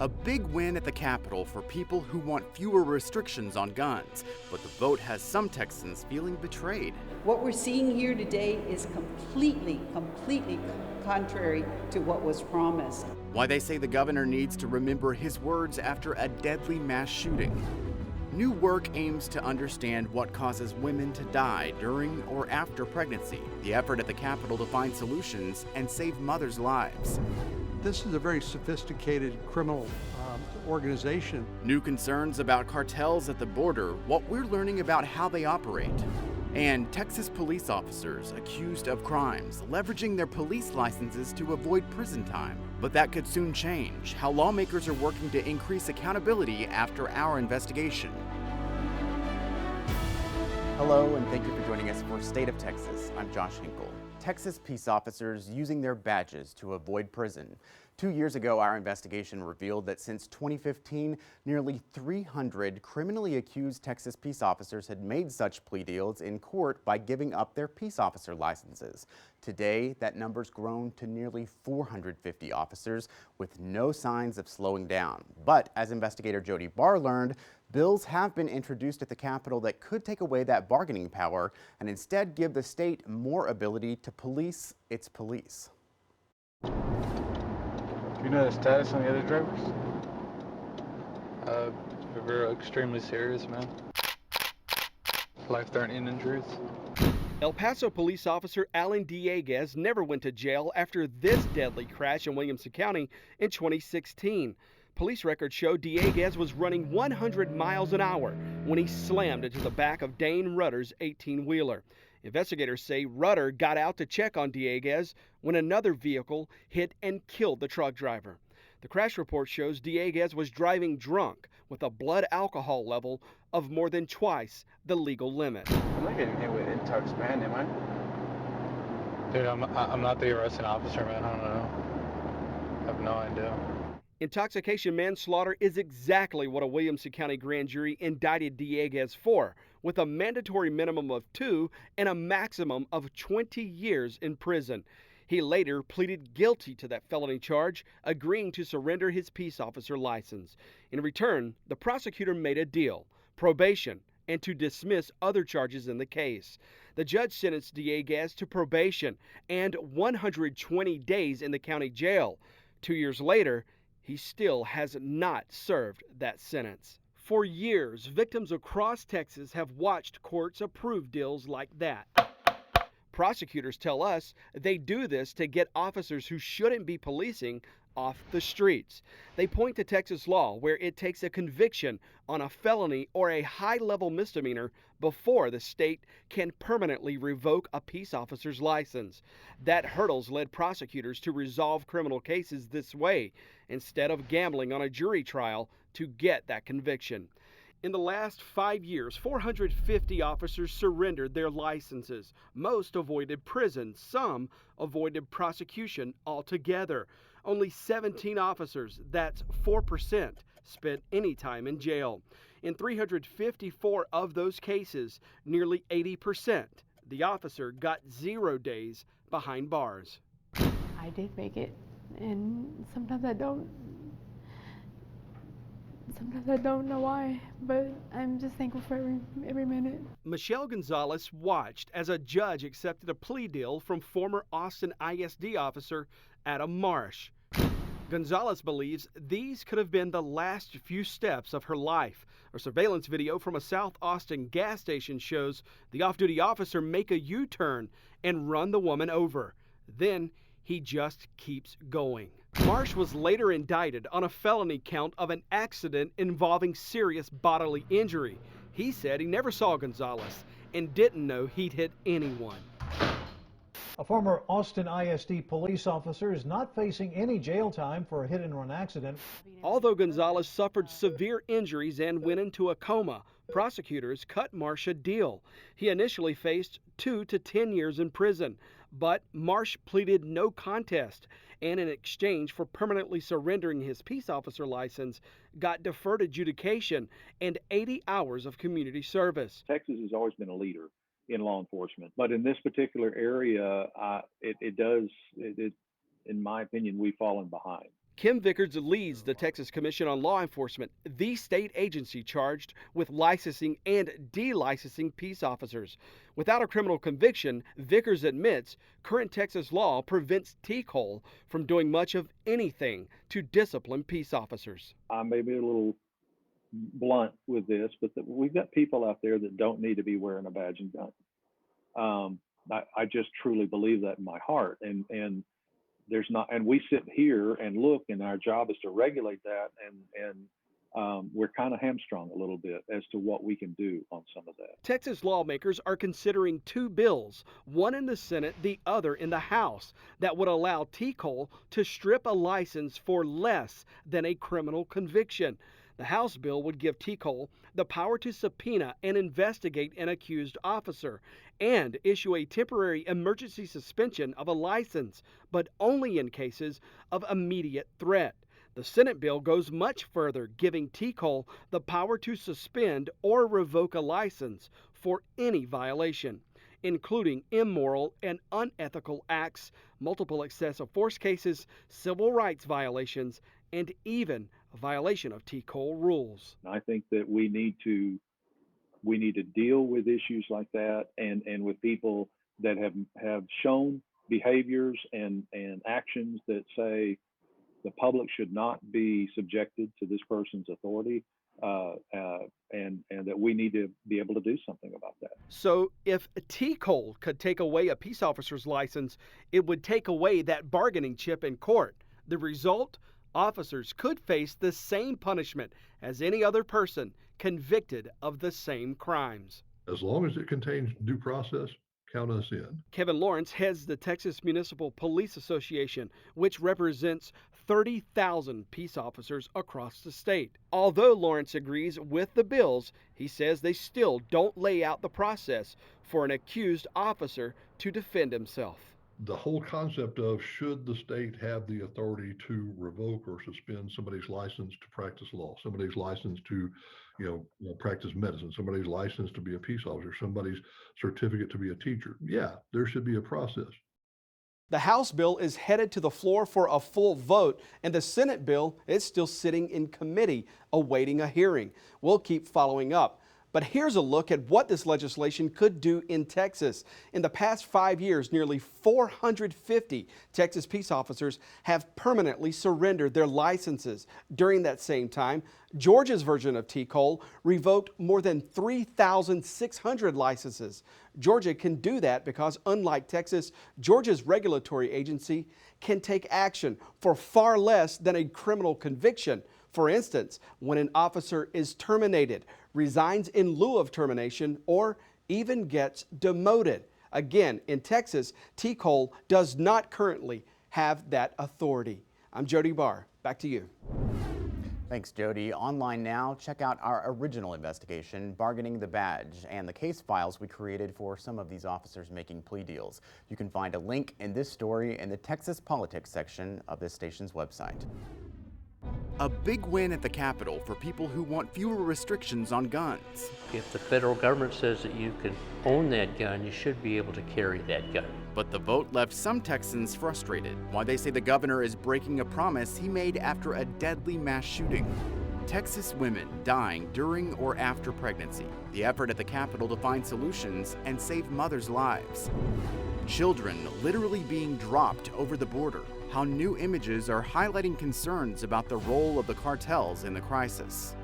A big win at the Capitol for people who want fewer restrictions on guns, but the vote has some Texans feeling betrayed. What we're seeing here today is completely contrary to what was promised. Why they say the governor needs to remember his words after a deadly mass shooting. New work aims to understand what causes women to die during or after pregnancy. The effort at the Capitol to find solutions and save mothers' lives. This is a very sophisticated criminal organization. New concerns about cartels at the border, what we're learning about how they operate. And Texas police officers accused of crimes, leveraging their police licenses to avoid prison time. But that could soon change, how lawmakers are working to increase accountability after our investigation. Hello, and thank you for joining us for State of Texas. I'm Josh Hinkle. Texas peace officers using their badges to avoid prison. 2 years ago, our investigation revealed that since 2015, nearly 300 criminally accused Texas peace officers had made such plea deals in court by giving up their peace officer licenses. Today, that number's grown to nearly 450 officers with no signs of slowing down. But as investigator Jody Barr learned, bills have been introduced at the Capitol that could take away that bargaining power and instead give the state more ability to police its police. Do you know the status on the other drivers? We're extremely serious, man. Life-threatening injuries. El Paso police officer Alan Dieguez never went to jail after this deadly crash in Williamson County in 2016. Police records show Dieguez was running 100 miles an hour when he slammed into the back of Dane Rudder's 18-wheeler. Investigators say Rudder got out to check on Dieguez when another vehicle hit and killed the truck driver. The crash report shows Dieguez was driving drunk with a blood alcohol level of more than twice the legal limit. I'm not getting hit with intox, man, am I? Dude, I'm not the arresting officer, man. I don't know. I have no idea. Intoxication manslaughter is exactly what a Williamson County grand jury indicted Dieguez for, with a mandatory minimum of 2 and a maximum of 20 years in prison. He later pleaded guilty to that felony charge, agreeing to surrender his peace officer license. In return, the prosecutor made a deal: probation and to dismiss other charges in the case. The judge sentenced Dieguez to probation and 120 days in the county jail. 2 years later, he still has not served that sentence. For years, victims across Texas have watched courts approve deals like that. Prosecutors tell us they do this to get officers who shouldn't be policing off the streets. They point to Texas law, where it takes a conviction on a felony or a high-level misdemeanor before the state can permanently revoke a peace officer's license. That hurdle's led prosecutors to resolve criminal cases this way, instead of gambling on a jury trial to get that conviction. In the last 5 years, 450 officers surrendered their licenses. Most avoided prison. Some avoided prosecution altogether. Only 17 officers, that's 4%, spent any time in jail. In 354 of those cases, nearly 80%, the officer got 0 days behind bars. I did make it, and sometimes I don't know why, but I'm just thankful for every minute. Michelle Gonzalez watched as a judge accepted a plea deal from former Austin ISD officer Adam Marsh. Gonzalez believes these could have been the last few steps of her life. A surveillance video from a South Austin gas station shows the off-duty officer make a U-turn and run the woman over. Then he just keeps going. Marsh was later indicted on a felony count of an accident involving serious bodily injury. He said he never saw Gonzalez and didn't know he'd hit anyone. A former Austin ISD police officer is not facing any jail time for a hit-and-run accident. Although Gonzalez suffered severe injuries and went into a coma, prosecutors cut Marsh a deal. He initially faced 2 to 10 years in prison, but Marsh pleaded no contest, and in exchange for permanently surrendering his peace officer license, got deferred adjudication and 80 hours of community service. Texas has always been a leader in law enforcement, but in this particular area, in my opinion, we've fallen behind. Kim Vickers leads the Texas Commission on Law Enforcement, the state agency charged with licensing and delicensing peace officers. Without a criminal conviction, Vickers admits current Texas law prevents T-Cole from doing much of anything to discipline peace officers. I may be a little blunt with this, but we've got people out there that don't need to be wearing a badge and gun. I just truly believe that in my heart, and there's not, and we sit here and look, and our job is to regulate that, and we're kind of hamstrung a little bit as to what we can do on some of that. Texas lawmakers are considering two bills, one in the Senate, the other in the House, that would allow T-Cole to strip a license for less than a criminal conviction. The House bill would give T-Cole the power to subpoena and investigate an accused officer and issue a temporary emergency suspension of a license, but only in cases of immediate threat. The Senate bill goes much further, giving T-Cole the power to suspend or revoke a license for any violation, including immoral and unethical acts, multiple excessive force cases, civil rights violations, and even a violation of T-Cole rules. I think that we need to deal with issues like that, and with people that have shown behaviors and actions that say the public should not be subjected to this person's authority, and that we need to be able to do something about that. So if T-Cole could take away a peace officer's license, it would take away that bargaining chip in court. The result? Officers could face the same punishment as any other person convicted of the same crimes. As long as it contains due process, count us in. Kevin Lawrence heads the Texas Municipal Police Association, which represents 30,000 peace officers across the state. Although Lawrence agrees with the bills, he says they still don't lay out the process for an accused officer to defend himself. The whole concept of should the state have the authority to revoke or suspend somebody's license to practice law, somebody's license to practice medicine, somebody's license to be a peace officer, somebody's certificate to be a teacher. Yeah, there should be a process. The House bill is headed to the floor for a full vote, and the Senate bill is still sitting in committee awaiting a hearing. We'll keep following up. But here's a look at what this legislation could do in Texas. In the past 5 years, nearly 450 Texas peace officers have permanently surrendered their licenses. During that same time, Georgia's version of T-Cole revoked more than 3,600 licenses. Georgia can do that because, unlike Texas, Georgia's regulatory agency can take action for far less than a criminal conviction. For instance, when an officer is terminated, resigns in lieu of termination, or even gets demoted. Again, in Texas, T-Cole does not currently have that authority. I'm Jody Barr. Back to you. Thanks, Jody. Online now, check out our original investigation, Bargaining the Badge, and the case files we created for some of these officers making plea deals. You can find a link in this story in the Texas Politics section of this station's website. A big win at the Capitol for people who want fewer restrictions on guns. If the federal government says that you can own that gun, you should be able to carry that gun. But the vote left some Texans frustrated, why they say the governor is breaking a promise he made after a deadly mass shooting. Texas women dying during or after pregnancy. The effort at the Capitol to find solutions and save mothers' lives. Children literally being dropped over the border. How new images are highlighting concerns about the role of the cartels in the crisis.